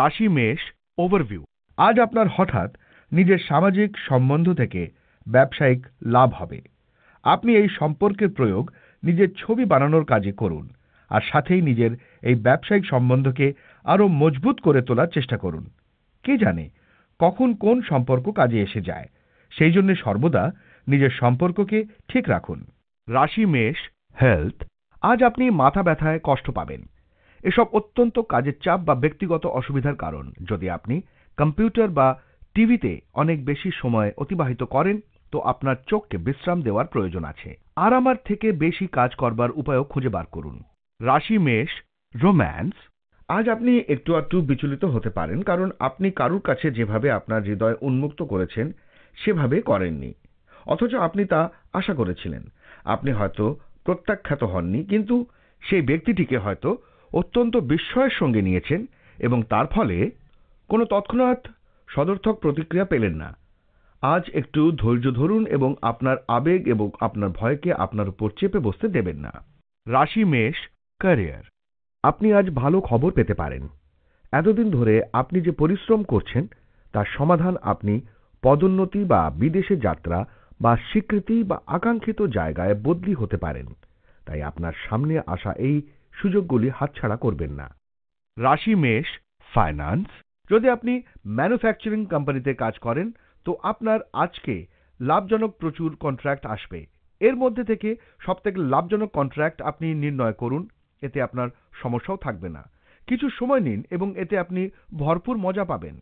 রাশি মেষ ওভারভিউ। আজ আপনার হঠাৎ নিজের সামাজিক সম্বন্ধ থেকে ব্যবসায়িক লাভ হবে। আপনি এই সম্পর্কের প্রয়োগ নিজের ছবি বানানোর কাজে করুন, আর সাথেই নিজের এই ব্যবসায়িক সম্বন্ধকে আরও মজবুত করে তোলার চেষ্টা করুন। কে জানে কখন কোন সম্পর্ক কাজে এসে যায়, সেই জন্য সর্বদা নিজের সম্পর্ককে ঠিক রাখুন। রাশি মেষ হেলথ। আজ আপনি মাথা ব্যথায় কষ্ট পাবেন। এসব অত্যন্ত কাজের চাপ বা ব্যক্তিগত অসুবিধার কারণ। যদি আপনি কম্পিউটার বা টিভিতে অনেক বেশি সময় অতিবাহিত করেন, তো আপনার চোখকে বিশ্রাম দেওয়ার প্রয়োজন আছে। আরামার থেকে বেশি কাজ করবার উপায়ও খুঁজে বার করুন। রাশি মেষ রোম্যান্স। আজ আপনি একটু একটু বিচলিত হতে পারেন, কারণ আপনি কারুর কাছে যেভাবে আপনার হৃদয় উন্মুক্ত করেছেন সেভাবে করেননি, অথচ আপনি তা আশা করেছিলেন। আপনি হয়তো প্রত্যাখ্যাত হননি, কিন্তু সেই ব্যক্তিটিকে হয়তো অত্যন্ত বিস্ময়ের সঙ্গে নিয়েছেন এবং তার ফলে কোনো তৎক্ষণাৎ সদর্থক প্রতিক্রিয়া পেলেন না। আজ একটু ধৈর্য ধরুন এবং আপনার আবেগ এবং আপনার ভয়কে আপনার উপর চেপে বসতে দেবেন না। রাশি মেষ ক্যারিয়ার। আপনি আজ ভালো খবর পেতে পারেন। এতদিন ধরে আপনি যে পরিশ্রম করছেন তার সমাধান আপনি পদোন্নতি বা বিদেশে যাত্রা বা স্বীকৃতি বা আকাঙ্ক্ষিত জায়গায় বদলি হতে পারেন। তাই আপনার সামনে আসা এই সুযোগগুলি হাতছাড়া করবেন না। রাশি মেষ ফাইন্যান্স। যদি আপনি ম্যানুফ্যাকচারিং কোম্পানিতে কাজ করেন, তো আপনার আজকে লাভজনক প্রচুর কন্ট্রাক্ট আসবে। এর মধ্যে থেকে সবথেকে লাভজনক কন্ট্রাক্ট আপনি নির্ণয় করুন, এতে আপনার সমস্যাও থাকবে না। কিছু সময় নিন এবং এতে আপনি ভরপুর মজা পাবেন।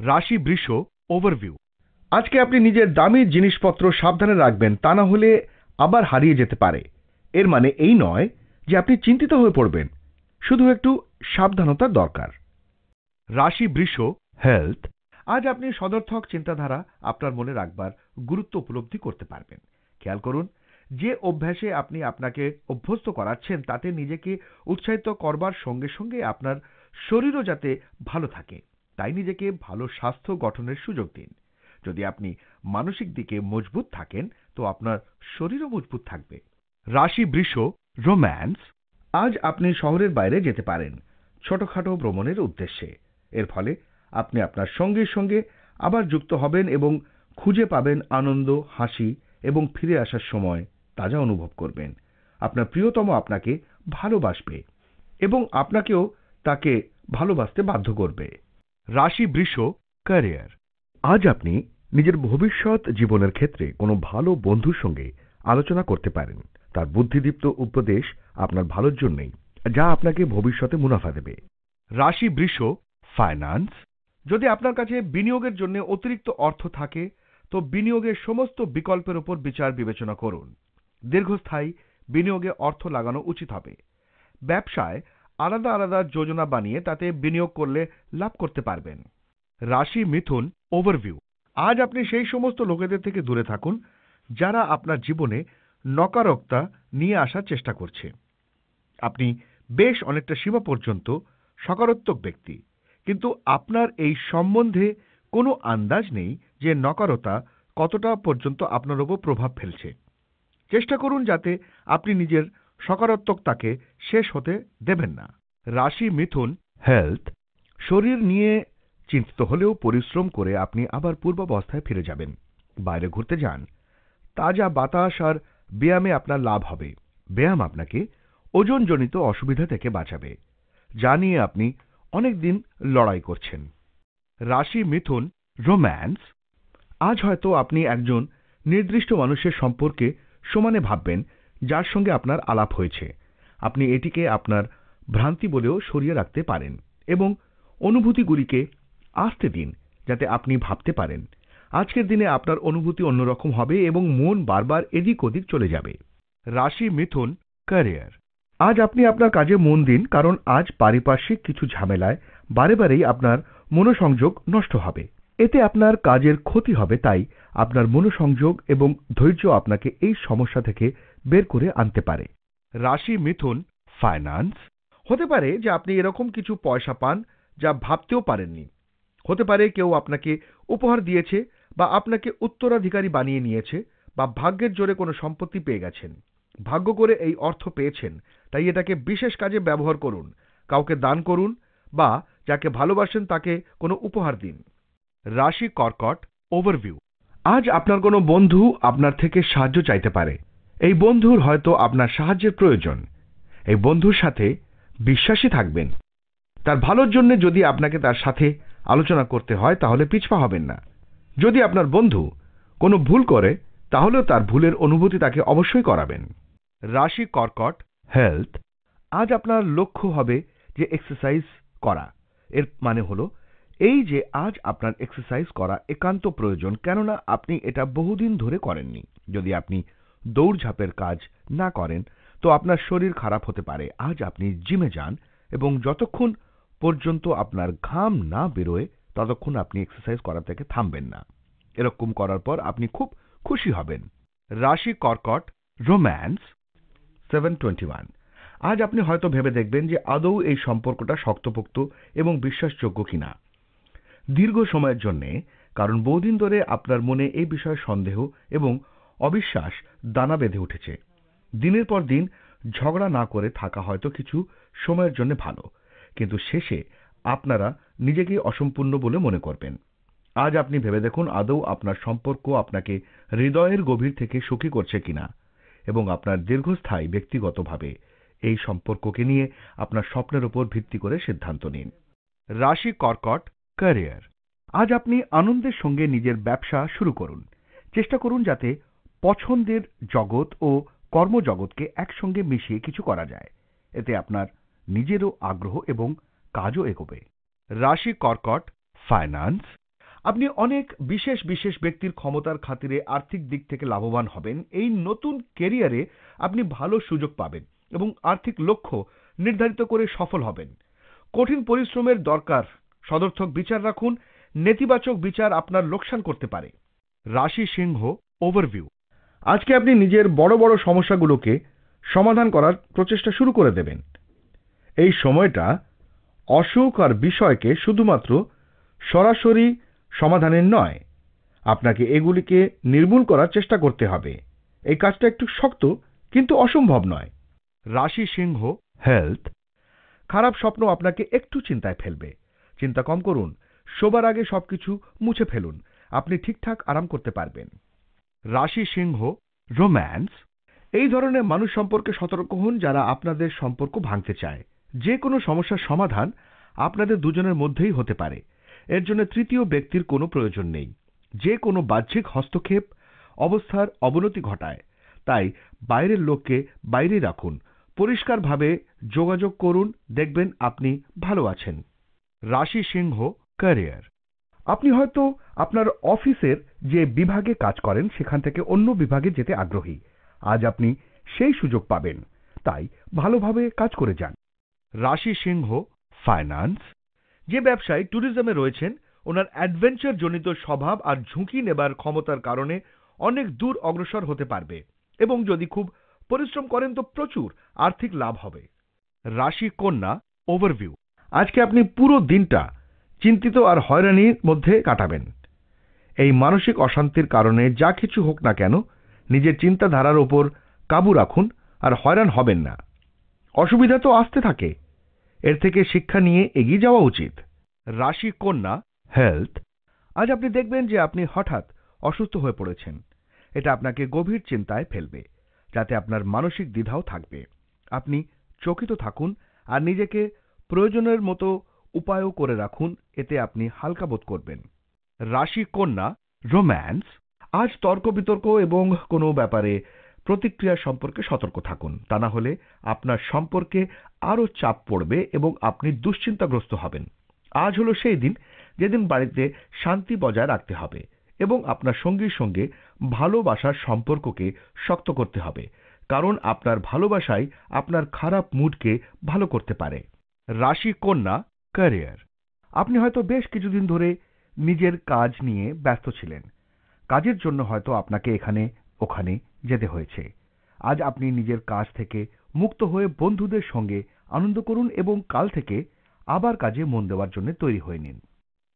রাশি বৃষ ওভারভিউ। আজকে আপনি নিজের দামি জিনিসপত্র সাবধানে রাখবেন, তা না হলে আবার হারিয়ে যেতে পারে। এর মানে এই নয় যে আপনি চিন্তিত হয়ে পড়বেন, শুধু একটু সাবধানতার দরকার। রাশি বৃষ হেলথ। আজ আপনি সদর্থক চিন্তাধারা আপনার মনে রাখবার গুরুত্ব উপলব্ধি করতে পারবেন। খেয়াল করুন, যে অভ্যাসে আপনি আপনাকে অভ্যস্ত করাচ্ছেন তাতে নিজেকে উৎসাহিত করবার সঙ্গে সঙ্গে আপনার শরীরও যাতে ভালো থাকে, তাই নিজেকে ভালো স্বাস্থ্য গঠনের সুযোগ দিন। যদি আপনি মানসিক দিকে মজবুত থাকেন, তো আপনার শরীরও মজবুত থাকবে। রাশি বৃষ রোম্যান্স। আজ আপনি শহরের বাইরে যেতে পারেন ছোটখাটো ভ্রমণের উদ্দেশ্যে। এর ফলে আপনি আপনার সঙ্গীর সঙ্গে আবার যুক্ত হবেন এবং খুঁজে পাবেন আনন্দ, হাসি এবং ফিরে আসার সময় তাজা অনুভব করবেন। আপনার প্রিয়তম আপনাকে ভালোবাসবে এবং আপনাকেও তাকে ভালোবাসতে বাধ্য করবে। রাশি বৃষ ক্যারিয়ার। আজ আপনি নিজের ভবিষ্যৎ জীবনের ক্ষেত্রে কোনো ভালো বন্ধুর সঙ্গে আলোচনা করতে পারেন। তার বুদ্ধিদীপ্ত উপদেশ আপনার ভালোর জন্যই, যা আপনাকে ভবিষ্যতে মুনাফা দেবে। রাশি বৃষ ফাইন্যান্স। যদি আপনার কাছে বিনিয়োগের জন্য অতিরিক্ত অর্থ থাকে, তো বিনিয়োগের সমস্ত বিকল্পের উপর বিচার বিবেচনা করুন। দীর্ঘস্থায়ী বিনিয়োগে অর্থ লাগানো উচিত হবে। ব্যবসায় আলাদা আলাদা যোজনা বানিয়ে তাতে বিনিয়োগ করলে লাভ করতে পারবেন। রাশি মিথুন ওভারভিউ। আজ আপনি সেই সমস্ত লোকেদের থেকে দূরে থাকুন যারা আপনার জীবনে নকারাত্মকতা নিয়ে আসার চেষ্টা করছে। আপনি বেশ অনেকটা সীমা পর্যন্ত সকারাত্মক ব্যক্তি, কিন্তু আপনার এই সম্বন্ধে কোনো আন্দাজ নেই যে নকারতা কতটা পর্যন্ত আপনার উপর প্রভাব ফেলছে। চেষ্টা করুন যাতে আপনি নিজের সকারাত্মকতাকে শেষ হতে দেবেন না। রাশি মিথুন হেলথ। শরীর নিয়ে চিন্তিত হলেও পরিশ্রম করে আপনি আবার পূর্বাবস্থায় ফিরে যাবেন। বাইরে ঘুরতে যান, তাজা বাতাস আর ব্যায়ামে আপনার লাভ হবে। ব্যায়াম আপনাকে ওজনজনিত অসুবিধা থেকে বাঁচাবে, যা নিয়ে আপনি অনেকদিন লড়াই করছেন। রাশি মিথুন রোম্যান্স। আজ হয়তো আপনি একজন নির্দিষ্ট মানুষের সম্পর্কে সমানে ভাববেন যার সঙ্গে আপনার আলাপ হয়েছে। আপনি এটিকে আপনার ভ্রান্তি বলেও সরিয়ে রাখতে পারেন এবং অনুভূতিগুলিকে আসতে দিন যাতে আপনি ভাবতে পারেন। আজকের দিনে আপনার অনুভূতি অন্যরকম হবে এবং মন বারবার এদিক ওদিক চলে যাবে। রাশি মিথুন ক্যারিয়ার। আজ আপনি আপনার কাজে মন দিন, কারণ আজ পারিপার্শ্বিক কিছু ঝামেলায় বারেবারেই আপনার মনোসংযোগ নষ্ট হবে। এতে আপনার কাজের ক্ষতি হবে, তাই আপনার মনোসংযোগ এবং ধৈর্য আপনাকে এই সমস্যা থেকে বের করে আনতে পারে। রাশি মিথুন ফাইন্যান্স। হতে পারে যে আপনি এরকম কিছু পয়সা পান যা ভাবতেও পারেননি। হতে পারে কেউ আপনাকে উপহার দিয়েছে বা আপনাকে উত্তরাধিকারী বানিয়ে নিয়েছে, বা ভাগ্যের জোরে কোনো সম্পত্তি পেয়ে গেছেন। ভাগ্য করে এই অর্থ পেয়েছেন, তাই এটাকে বিশেষ কাজে ব্যবহার করুন। কাউকে দান করুন বা যাকে ভালোবাসেন তাকে কোনো উপহার দিন। রাশি কর্কট ওভারভিউ। আজ আপনার কোনো বন্ধু আপনার থেকে সাহায্য চাইতে পারে। এই বন্ধুর হয়তো আপনার সাহায্যের প্রয়োজন। এই বন্ধুর সাথে বিশ্বাসী থাকবেন। তার ভালোর জন্য যদি আপনাকে তার সাথে আলোচনা করতে হয় তাহলে পিছপা হবেন না। যদি আপনার বন্ধু কোনো ভুল করে তাহলেও তার ভুলের অনুভূতি তাকে অবশ্যই করাবেন। রাশি কর্কট হেলথ। আজ আপনার লক্ষ্য হবে যে এক্সারসাইজ করা। এর মানে হলো এই যে আজ আপনার এক্সারসাইজ করা একান্ত প্রয়োজন, কেননা আপনি এটা বহুদিন ধরে করেননি। যদি আপনি দৌড়ঝাঁপের কাজ না করেন তো আপনার শরীর খারাপ হতে পারে। আজ আপনি জিমে যান এবং যতক্ষণ পর্যন্ত আপনার ঘাম না বেরোয় ততক্ষণ আপনি এক্সারসাইজ করা থেকে থামবেন না। এরকম করার পর আপনি খুব খুশি হবেন। রাশি কর্কট রোম্যান্স 721। আজ আপনি হয়তো ভেবে দেখবেন যে আদৌ এই সম্পর্কটা শক্তপোক্ত এবং বিশ্বাসযোগ্য কিনা দীর্ঘ সময়ের জন্যে, কারণ বহুদিন ধরে আপনার মনে এই বিষয়ে সন্দেহ এবং অবিশ্বাস দানা বেঁধে উঠেছে। দিনের পর দিন ঝগড়া না করে থাকা হয়তো কিছু সময়ের জন্য ভালো, কিন্তু শেষে আপনারা নিজেকেই অসম্পূর্ণ বলে মনে করবেন। আজ আপনি ভেবে দেখুন আদৌ আপনার সম্পর্ক আপনাকে হৃদয়ের গভীর থেকে সুখী করছে কিনা এবং আপনার দীর্ঘস্থায়ী ব্যক্তিগতভাবে এই সম্পর্ককে নিয়ে আপনার স্বপ্নের উপর ভিত্তি করে সিদ্ধান্ত নিন। রাশি কর্কট ক্যারিয়ার। আজ আপনি আনন্দের সঙ্গে নিজের ব্যবসা শুরু করুন। চেষ্টা করুন যাতে পছন্দের জগৎ ও কর্মজগৎকে একসঙ্গে মিশিয়ে কিছু করা যায়। এতে আপনার নিজেরও আগ্রহ এবং কাজও এগোবে। রাশি কর্কট ফাইন্যান্স। আপনি অনেক বিশেষ বিশেষ ব্যক্তির ক্ষমতার খাতিরে আর্থিক দিক থেকে লাভবান হবেন। এই নতুন ক্যারিয়ারে আপনি ভালো সুযোগ পাবেন এবং আর্থিক লক্ষ্য নির্ধারিত করে সফল হবেন। কঠিন পরিশ্রমের দরকার। সদর্থক বিচার রাখুন। নেতিবাচক বিচার আপনার লোকসান করতে পারে। রাশি সিংহ ওভারভিউ। আজকে আপনি নিজের বড় বড় সমস্যাগুলোকে সমাধান করার প্রচেষ্টা শুরু করে দেবেন। এই সময়টা অসুখ আর বিষয়কে শুধুমাত্র সরাসরি সমাধানের নয়, আপনাকে এগুলিকে নির্মূল করার চেষ্টা করতে হবে। এই কাজটা একটু শক্ত কিন্তু অসম্ভব নয়। রাশি সিংহ হেলথ। খারাপ স্বপ্ন আপনাকে একটু চিন্তায় ফেলবে। চিন্তা কম করুন। শোবার আগে সবকিছু মুছে ফেলুন। আপনি ঠিকঠাক আরাম করতে পারবেন। রাশি সিংহ রোম্যান্স। এই ধরনের মানুষ সম্পর্কে সতর্ক হন যারা আপনাদের সম্পর্ক ভাঙতে চায়। যে কোনো সমস্যার সমাধান আপনাদের দুজনের মধ্যেই হতে পারে। এর জন্য তৃতীয় ব্যক্তির কোনো প্রয়োজন নেই। যে কোনো বাহ্যিক হস্তক্ষেপ অবস্থার অবনতি ঘটায়। তাই বাইরের লোককে বাইরে রাখুন। পরিষ্কারভাবে যোগাযোগ করুন, দেখবেন আপনি ভালো আছেন। রাশি সিংহ ক্যারিয়ার। আপনি হয়তো আপনার অফিসের যে বিভাগে কাজ করেন সেখান থেকে অন্য বিভাগে যেতে আগ্রহী। আজ আপনি সেই সুযোগ পাবেন, তাই ভালোভাবে কাজ করে যান। রাশি সিংহ ফাইন্যান্স। যে ব্যবসায়ী ট্যুরিজমে রয়েছেন ওনার অ্যাডভেঞ্চার জনিত স্বভাব আর ঝুঁকি নেবার ক্ষমতার কারণে অনেক দূর অগ্রসর হতে পারবে এবং যদি খুব পরিশ্রম করেন তো প্রচুর আর্থিক লাভ হবে। রাশি কন্যা ওভারভিউ। আজকে আপনি পুরো দিনটা চিন্তিত আর হয়রানির মধ্যে কাটাবেন। এই মানসিক অশান্তির কারণে যা কিছু হোক না কেন নিজের চিন্তাধারার ওপর কাবু রাখুন আর হয়রান হবেন না। অসুবিধা তো আসতে থাকে, এর থেকে শিক্ষা নিয়ে এগিয়ে যাওয়া উচিত। রাশি কন্যা হেলথ। আজ আপনি দেখবেন যে আপনি হঠাৎ অসুস্থ হয়ে পড়েছেন। এটা আপনাকে গভীর চিন্তায় ফেলবে, যাতে আপনার মানসিক দ্বিধাও থাকবে। আপনি চকিত থাকুন আর নিজেকে প্রয়োজনের মতো উপায়ও করে রাখুন, এতে আপনি হালকা বোধ করবেন। রাশি কন্যা রোম্যান্স। আজ তর্ক বিতর্ক এবং কোনো ব্যাপারে প্রতিক্রিয়া সম্পর্কে সতর্ক থাকুন, তা না হলে আপনার সম্পর্কে আরো চাপ পড়বে এবং আপনি দুশ্চিন্তাগ্রস্ত হবেন। আজ হলো সেই দিন যেদিন বাড়িতে শান্তি বজায় রাখতে হবে এবং আপনার সঙ্গীর সঙ্গে ভালোবাসার সম্পর্ককে শক্ত করতে হবে, কারণ আপনার ভালোবাসাই আপনার খারাপ মুডকে ভালো করতে পারে। রাশি কন্যা ক্যারিয়ার। আপনি হয়তো বেশ কিছুদিন ধরে নিজের কাজ নিয়ে ব্যস্ত ছিলেন। কাজের জন্য হয়তো আপনাকে এখানে ওখানে যেতে হয়েছে। আজ আপনি নিজের কাজ থেকে মুক্ত হয়ে বন্ধুদের সঙ্গে আনন্দ করুন এবং কাল থেকে আবার কাজে মন দেওয়ার জন্য তৈরি হয়ে নিন।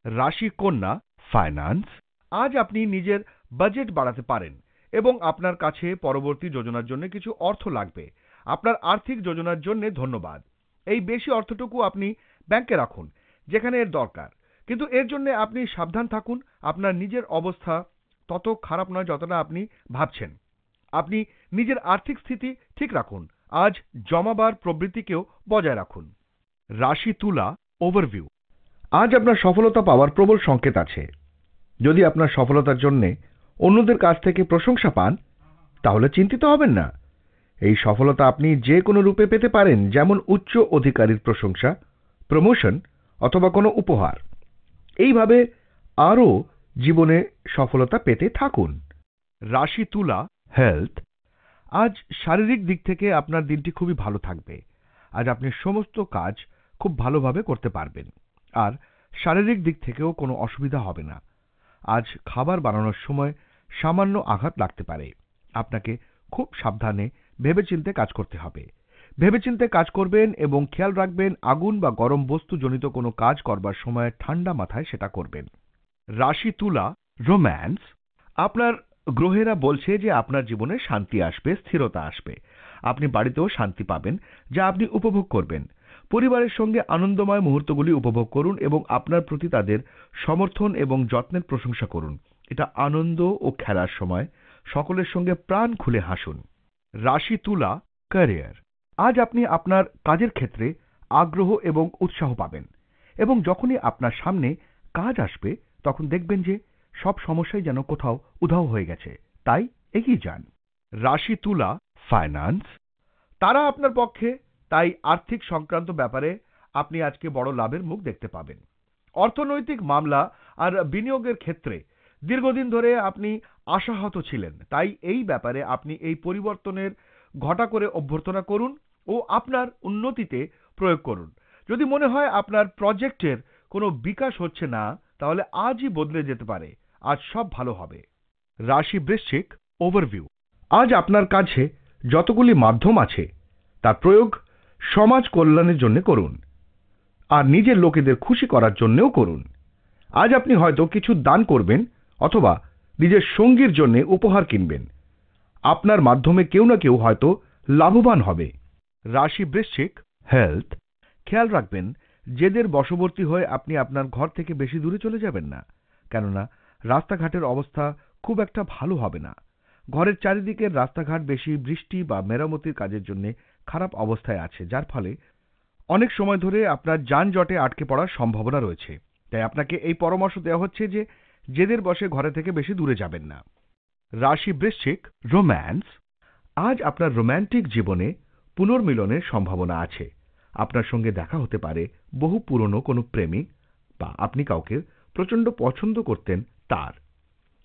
রাশি কন্যা ফাইন্যান্স। আজ আপনি নিজের বাজেট বাড়াতে পারেন এবং আপনার কাছে পরবর্তী যোজনার জন্য কিছু অর্থ লাগবে। আপনার আর্থিক যোজনার জন্য ধন্যবাদ। এই বেশি অর্থটুকু আপনি ব্যাংকে রাখুন। যেখানে এর দরকার, কিন্তু এর জন্য আপনি সাবধান থাকুন। আপনার নিজের অবস্থা তত খারাপ নয় যতটা আপনি ভাবছেন। আপনি নিজের আর্থিক স্থিতি ঠিক রাখুন। আজ জমাবার প্রবৃত্তিকেও বজায় রাখুন। রাশি তুলা ওভারভিউ। আজ আপনার সফলতা পাওয়ার প্রবল সংকেত আছে। যদি আপনার সফলতার জন্য অন্যদের কাছ থেকে প্রশংসা পান, তাহলে চিন্তিত হবেন না। এই সফলতা আপনি যে কোনো রূপে পেতে পারেন, যেমন উচ্চ অধিকারীর প্রশংসা, প্রমোশন অথবা কোনো উপহার। এইভাবে আরও জীবনে সফলতা পেতে থাকুন। রাশি তুলা হেলথ। আজ শারীরিক দিক থেকে আপনার দিনটি খুবই ভালো থাকবে। আজ আপনি সমস্ত কাজ খুব ভালোভাবে করতে পারবেন, আর শারীরিক দিক থেকেও কোনো অসুবিধা হবে না। আজ খাবার বানানোর সময় সামান্য আঘাত লাগতে পারে। আপনাকে খুব সাবধানে ভেবেচিন্তে কাজ করতে হবে। ভেবেচিন্তে কাজ করবেন এবং খেয়াল রাখবেন আগুন বা গরম বস্তু জনিত কোনো কাজ করবার সময় ঠান্ডা মাথায় সেটা করবেন। রাশি তুলা রোম্যান্স। আপনার গ্রহেরা বলছে যে আপনার জীবনে শান্তি আসবে, স্থিরতা আসবে। আপনি বাড়িতেও শান্তি পাবেন, যা আপনি উপভোগ করবেন। পরিবারের সঙ্গে আনন্দময় মুহূর্তগুলি উপভোগ করুন এবং আপনার প্রতি তাদের সমর্থন এবং যত্নের প্রশংসা করুন। এটা আনন্দ ও খেলার সময়। সকলের সঙ্গে প্রাণ খুলে হাসুন। রাশি তুলা ক্যারিয়ার। আজ আপনি আপনার কাজের ক্ষেত্রে আগ্রহ এবং উৎসাহ পাবেন, এবং যখনই আপনার সামনে কাজ আসবে তখন দেখবেন যে সব সমস্যাই যেন কোথাও উধাও হয়ে গেছে। তাই এগিয়ে যান। রাশি তুলা ফাইন্যান্স। তারা আপনার পক্ষে, তাই আর্থিক সংক্রান্ত ব্যাপারে আপনি আজকে বড় লাভের মুখ দেখতে পাবেন। অর্থনৈতিক মামলা আর বিনিয়োগের ক্ষেত্রে দীর্ঘদিন ধরে আপনি আশাহত ছিলেন, তাই এই ব্যাপারে আপনি এই পরিবর্তনের ঘটা করে অভ্যর্থনা করুন ও আপনার উন্নতিতে প্রয়োগ করুন। যদি মনে হয় আপনার প্রজেক্টের কোনো বিকাশ হচ্ছে না, তাহলে আজই বদলে যেতে পারে। আজ সব ভালো হবে। রাশি বৃশ্চিক ওভারভিউ। আজ আপনার কাছে যতগুলি মাধ্যম আছে তার প্রয়োগ সমাজ কল্যাণের জন্য করুন, আর নিজের লোকেদের খুশি করার জন্যও করুন। আজ আপনি হয়তো কিছু দান করবেন অথবা নিজের সঙ্গীর জন্য উপহার কিনবেন। আপনার মাধ্যমে কেউ না কেউ হয়তো লাভবান হবে। রাশি বৃশ্চিক হেলথ। খেয়াল রাখবেন জেদের বশবর্তী হয়ে আপনি আপনার ঘর থেকে বেশি দূরে চলে যাবেন না, কেননা রাস্তাঘাটের অবস্থা খুব একটা ভালো হবে না। ঘরের চারিদিকের রাস্তাঘাট বেশি বৃষ্টি বা মেরামতির কাজের জন্য খারাপ অবস্থায় আছে, যার ফলে অনেক সময় ধরে আপনার যানজটে আটকে পড়ার সম্ভাবনা রয়েছে। তাই আপনাকে এই পরামর্শ দেওয়া হচ্ছে যে জেদের বশে ঘরে থেকে বেশি দূরে যাবেন না। রাশি বৃশ্চিক রোম্যান্স। আজ আপনার রোম্যান্টিক জীবনে পুনর্মিলনের সম্ভাবনা আছে। আপনার সঙ্গে দেখা হতে পারে বহু পুরনো কোনো প্রেমিক, বা আপনি কাউকে প্রচণ্ড পছন্দ করতেন তার।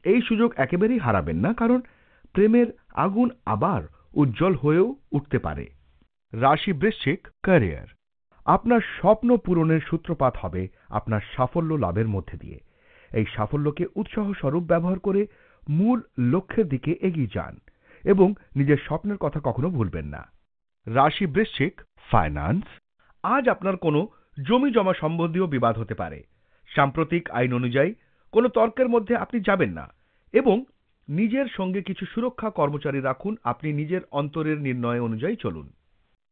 এই সুযোগ একেবারেই হারাবেন না, কারণ প্রেমের আগুন আবার উজ্জ্বল হয়েও উঠতে পারে। রাশি বৃশ্চিক ক্যারিয়ার। আপনার স্বপ্ন পূরণের সূত্রপাত হবে আপনার সাফল্য লাভের মধ্যে দিয়ে। এই সাফল্যকে উৎসাহ স্বরূপ ব্যবহার করে মূল লক্ষ্যের দিকে এগিয়ে যান এবং নিজের স্বপ্নের কথা কখনো ভুলবেন না। রাশি বৃশ্চিক ফাইন্যান্স। আজ আপনার কোনো জমি জমা সম্বন্ধীয় বিবাদ হতে পারে। সাম্প্রতিক আইন অনুযায়ী কোনো তর্কের মধ্যে আপনি যাবেন না এবং নিজের সঙ্গে কিছু সুরক্ষা কর্মচারী রাখুন। আপনি নিজের অন্তরের নির্ণয় অনুযায়ী চলুন।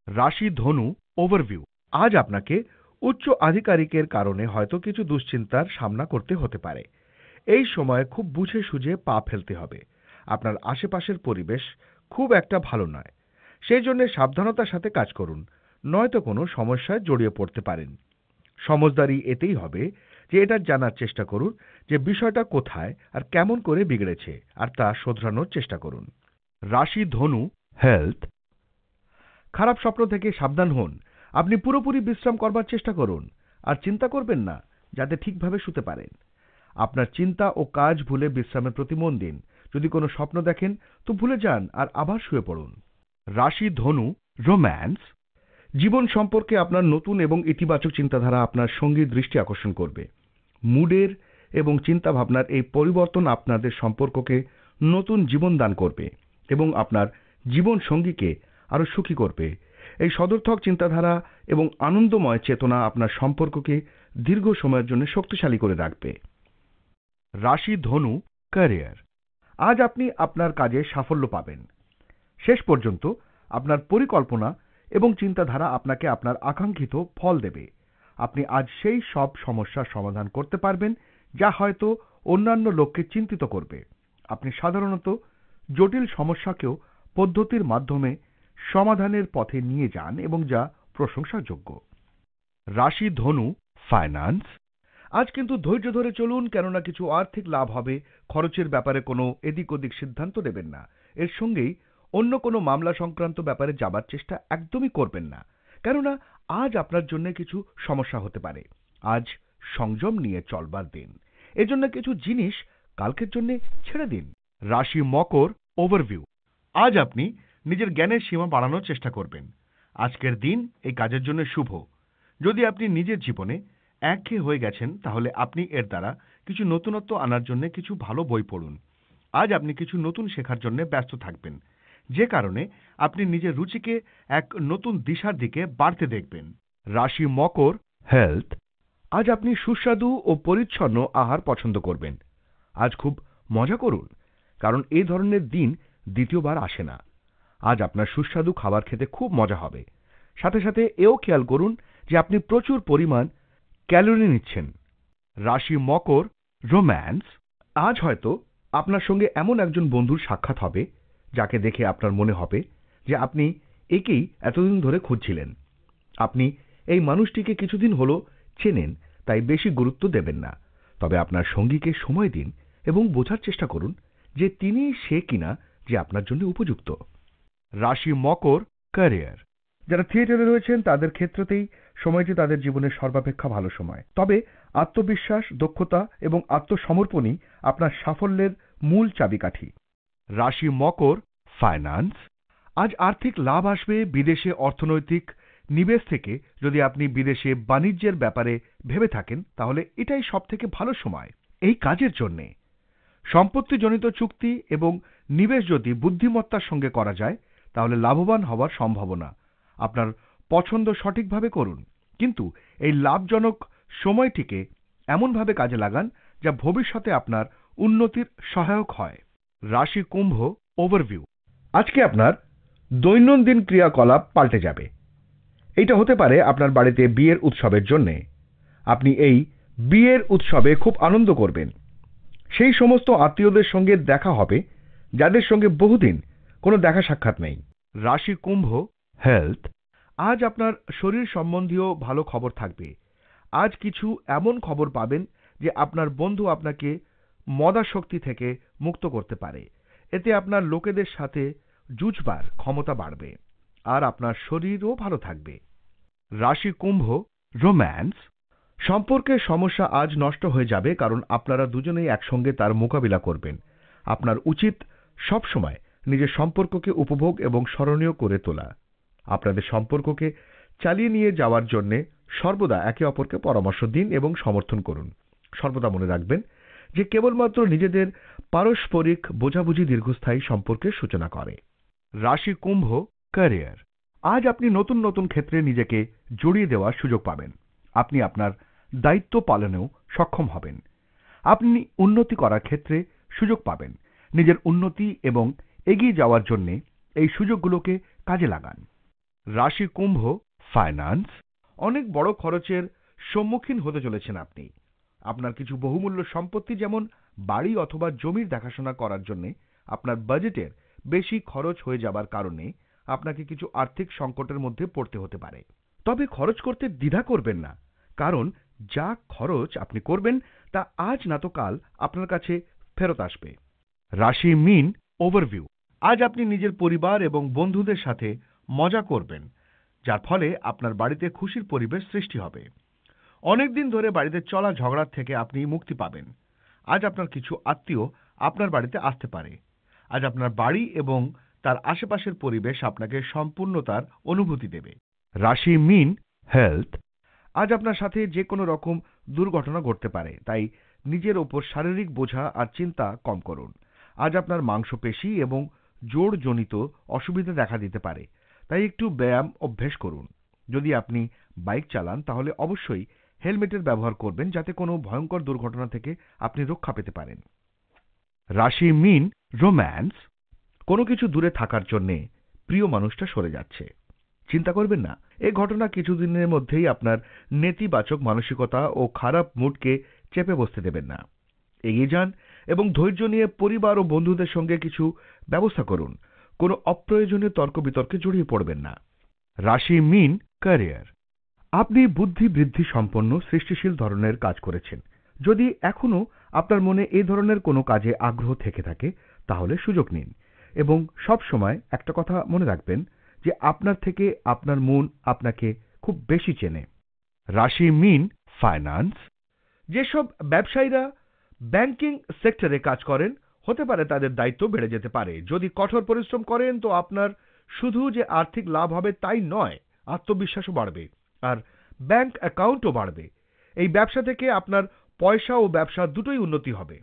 রাশি ধনু ওভারভিউ। আজ আপনাকে উচ্চ আধিকারিকের কারণে হয়তো কিছু দুশ্চিন্তার সামনা করতে হতে পারে। এই সময় খুব বুঝে সুঝে পা ফেলতে হবে। আপনার আশেপাশের পরিবেশ খুব একটা ভালো নয়, সেই জন্য সাবধানতার সাথে কাজ করুন, নয়তো কোনো সমস্যায় জড়িয়ে পড়তে পারেন। সমঝদারি এতেই হবে যে এটা জানার চেষ্টা করুন যে বিষয়টা কোথায় আর কেমন করে বিগড়েছে, আর তা শোধরানোর চেষ্টা করুন। রাশি ধনু হেলথ। খারাপ স্বপ্ন থেকে সাবধান হন। আপনি পুরোপুরি বিশ্রাম করবার চেষ্টা করুন, আর চিন্তা করবেন না, যাতে ঠিকভাবে শুতে পারেন। আপনার চিন্তা ও কাজ ভুলে বিশ্রামের প্রতি মন দিন। যদি কোনো স্বপ্ন দেখেন তো ভুলে যান আর আবার শুয়ে পড়ুন। রাশি ধনু রোম্যান্স। জীবন সম্পর্কে আপনার নতুন এবং ইতিবাচক চিন্তাধারা আপনার সঙ্গীর দৃষ্টি আকর্ষণ করবে। মুডের এবং চিন্তাভাবনার এই পরিবর্তন আপনাদের সম্পর্ককে নতুন জীবন দান করবে এবং আপনার জীবন সঙ্গীকে আরো সুখী করবে। এই সদর্থক চিন্তাধারা এবং আনন্দময় চেতনা আপনার সম্পর্ককে দীর্ঘ সময়ের জন্য শক্তিশালী করে রাখবে। রাশি ধনু ক্যারিয়ার। আজ আপনি আপনার কাজে সাফল্য পাবেন। শেষ পর্যন্ত আপনার পরিকল্পনা এবং চিন্তাধারা আপনাকে আপনার আকাঙ্ক্ষিত ফল দেবে। আপনি আজ সেই সব সমস্যার সমাধান করতে পারবেন যা হয়তো অন্যান্য লোককে চিন্তিত করবে। আপনি সাধারণত জটিল সমস্যাকেও পদ্ধতির মাধ্যমে সমাধানের পথে নিয়ে যান এবং যা প্রশংসাযোগ্য। রাশি ধনু, ফাইন্যান্স। আজ কিন্তু ধৈর্য ধরে চলুন, কেননা কিছু আর্থিক লাভ হবে। খরচের ব্যাপারে কোনো এদিক ওদিক সিদ্ধান্ত নেবেন না। এর সঙ্গেই অন্য কোনো মামলা সংক্রান্ত ব্যাপারে যাবার চেষ্টা একদমই করবেন না, কেননা আজ আপনার জন্য কিছু সমস্যা হতে পারে। আজ সংযম নিয়ে চলবার দিন, এজন্য কিছু জিনিস কালকের জন্য ছেড়ে দিন। রাশি মকর, ওভারভিউ। আজ আপনি নিজের জ্ঞানের সীমা বাড়ানোর চেষ্টা করবেন। আজকের দিন এই কাজের জন্য শুভ। যদি আপনি নিজের জীবনে একঘেয়ে হয়ে গেছেন, তাহলে আপনি এর দ্বারা কিছু নতুনত্ব আনার জন্য কিছু ভালো বই পড়ুন। আজ আপনি কিছু নতুন শেখার জন্য ব্যস্ত থাকবেন, যে কারণে আপনি নিজের রুচিকে এক নতুন দিশার দিকে বাড়তে দেখবেন। রাশি মকর, হেলথ। আজ আপনি সুস্বাদু ও পরিচ্ছন্ন আহার পছন্দ করবেন। আজ খুব মজা করুন, কারণ এই ধরনের দিন দ্বিতীয়বার আসে না। আজ আপনার সুস্বাদু খাবার খেতে খুব মজা হবে। সাথে সাথে এও খেয়াল করুন যে আপনি প্রচুর পরিমাণ ক্যালোরি নিচ্ছেন। রাশি মকর, রোম্যান্স। আজ হয়তো আপনার সঙ্গে এমন একজন বন্ধুর সাক্ষাৎ হবে যাকে দেখে আপনার মনে হবে যে আপনি একেই এতদিন ধরে খুঁজছিলেন। আপনি এই মানুষটিকে কিছুদিন হলো চেনেন, তাই বেশি গুরুত্ব দেবেন না। তবে আপনার সঙ্গীকে সময় দিন এবং বোঝার চেষ্টা করুন যে তিনি সে কিনা যে আপনার জন্য উপযুক্ত। রাশি মকর, ক্যারিয়ার। যারা থিয়েটারে রয়েছেন তাদের ক্ষেত্রতেই সময়টি তাদের জীবনের সর্বাপেক্ষা ভালো সময়। তবে আত্মবিশ্বাস, দক্ষতা এবং আত্মসমর্পণই আপনার সাফল্যের মূল চাবিকাঠি। রাশি মকর, ফাইন্যান্স। আজ আর্থিক লাভ আসবে বিদেশে অর্থনৈতিক নিবেশ থেকে। যদি আপনি বিদেশে বাণিজ্যের ব্যাপারে ভেবে থাকেন, তাহলে এটাই সবথেকে ভালো সময় এই কাজের জন্যে। সম্পত্তিজনিত চুক্তি এবং নিবেশ যদি বুদ্ধিমত্তার সঙ্গে করা যায়, তাহলে লাভবান হওয়ার সম্ভাবনা। আপনার পছন্দ সঠিকভাবে করুন, কিন্তু এই লাভজনক সময়টিকে এমনভাবে কাজে লাগান যা ভবিষ্যতে আপনার উন্নতির সহায়ক হয়। রাশি কুম্ভ, ওভারভিউ। আজকে আপনার দৈনন্দিন ক্রিয়াকলাপ পাল্টে যাবে। এইটা হতে পারে আপনার বাড়িতে বিয়ের উৎসবের জন্যে। আপনি এই বিয়ের উৎসবে খুব আনন্দ করবেন। সেই সমস্ত আত্মীয়দের সঙ্গে দেখা হবে যাদের সঙ্গে বহুদিন কোনো দেখা সাক্ষাৎ নেই। রাশি কুম্ভ, হেলথ। আজ আপনার শরীর সম্বন্ধীয় ভালো খবর থাকবে। আজ কিছু এমন খবর পাবেন যে আপনার বন্ধু আপনাকে মদাসক্তি থেকে মুক্ত করতে পারে। এতে আপনার লোকেদের সাথে জুঝবার ক্ষমতা বাড়বে, আর আপনার শরীরও ভালো থাকবে। রাশি কুম্ভ, রোম্যান্স। সম্পর্কের সমস্যা আজ নষ্ট হয়ে যাবে, কারণ আপনারা দুজনেই একসঙ্গে তার মোকাবিলা করবেন। আপনার উচিত সবসময় নিজের সম্পর্ককে উপভোগ এবং স্মরণীয় করে তোলা। আপনাদের সম্পর্ককে চালিয়ে নিয়ে যাওয়ার জন্য সর্বদা একে অপরকে পরামর্শ দিন এবং সমর্থন করুন। সর্বদা মনে রাখবেন যে কেবলমাত্র নিজেদের পারস্পরিক বোঝাবুঝি দীর্ঘস্থায়ী সম্পর্কের সূচনা করে। রাশি কুম্ভ, ক্যারিয়ার। আজ আপনি নতুন নতুন ক্ষেত্রে নিজেকে জড়িয়ে দেওয়ার সুযোগ পাবেন। আপনি আপনার দায়িত্ব পালনেও সক্ষম হবেন। আপনি উন্নতি করার ক্ষেত্রে সুযোগ পাবেন। নিজের উন্নতি এবং এগিয়ে যাওয়ার জন্য এই সুযোগগুলোকে কাজে লাগান। রাশি কুম্ভ, ফাইন্যান্স। অনেক বড় খরচের সম্মুখীন হতে চলেছেন আপনি। আপনার কিছু বহুমূল্য সম্পত্তি যেমন বাড়ি অথবা জমির দেখাশোনা করার জন্য আপনার বাজেটের বেশি খরচ হয়ে যাবার কারণে আপনাকে কিছু আর্থিক সংকটের মধ্যে পড়তে হতে পারে। তবে খরচ করতে দ্বিধা করবেন না, কারণ যা খরচ আপনি করবেন তা আজ না তো কাল আপনার কাছে ফেরত আসবে। রাশি মীন, ওভারভিউ। আজ আপনি নিজের পরিবার এবং বন্ধুদের সাথে মজা করবেন, যার ফলে আপনার বাড়িতে খুশির পরিবেশ সৃষ্টি হবে। অনেকদিন ধরে বাড়িতে চলা ঝগড়ার থেকে আপনি মুক্তি পাবেন। আজ আপনার কিছু আত্মীয় আপনার বাড়িতে আসতে পারে। আজ আপনার বাড়ি এবং তার আশেপাশের পরিবেশ আপনাকে সম্পূর্ণতার অনুভূতি দেবে। রাশি মীন, হেলথ। আজ আপনার সাথে যে কোনো রকম দুর্ঘটনা ঘটতে পারে, তাই নিজের ওপর শারীরিক বোঝা আর চিন্তা কম করুন। আজ আপনার মাংসপেশি এবং জোড়জনিত অসুবিধা দেখা দিতে পারে, তাই একটু ব্যায়াম অভ্যেস করুন। যদি আপনি বাইক চালান, তাহলে অবশ্যই হেলমেটের ব্যবহার করবেন, যাতে কোনো ভয়ঙ্কর দুর্ঘটনা থেকে আপনি রক্ষা পেতে পারেন। রাশি মীন, রোম্যান্স। কোনো কিছু দূরে থাকার জন্যে প্রিয় মানুষটা সরে যাচ্ছে। চিন্তা করবেন না, এই ঘটনা কিছুদিনের মধ্যেই আপনার নেতিবাচক মানসিকতা ও খারাপ মুডকে চেপে বসতে দেবেন না। এগিয়ে যান এবং ধৈর্য নিয়ে পরিবার ও বন্ধুদের সঙ্গে কিছু ব্যবস্থা করুন। কোনো অপ্রয়োজনীয় তর্ক বিতর্কে জড়িয়ে পড়বেন না। রাশি মীন, ক্যারিয়ার। আপনি বুদ্ধি বৃদ্ধি সম্পন্ন সৃষ্টিশীল ধরনের কাজ করেছেন। যদি এখনো আপনার মনে এই ধরনের কোনো কাজে আগ্রহ থেকে থাকে তাহলে সুযোগ নিন এবং সব সময় একটা কথা মনে রাখবেন যে আপনার থেকে আপনার মন আপনাকে খুব বেশি চেনে। রাশি মীন, ফাইন্যান্স। যেসব ব্যবসায়ীরা ব্যাংকিং সেক্টরে কাজ করেন, হতে পারে তাদের দায়িত্ব বেড়ে যেতে পারে। যদি কঠোর পরিশ্রম করেন তো আপনার শুধু যে আর্থিক লাভ হবে তাই নয়, আত্মবিশ্বাসও বাড়বে আর ব্যাংক অ্যাকাউন্টও বাড়বে। এই ব্যবসা থেকে আপনার পয়সা ও ব্যবসা দুটোই উন্নতি হবে।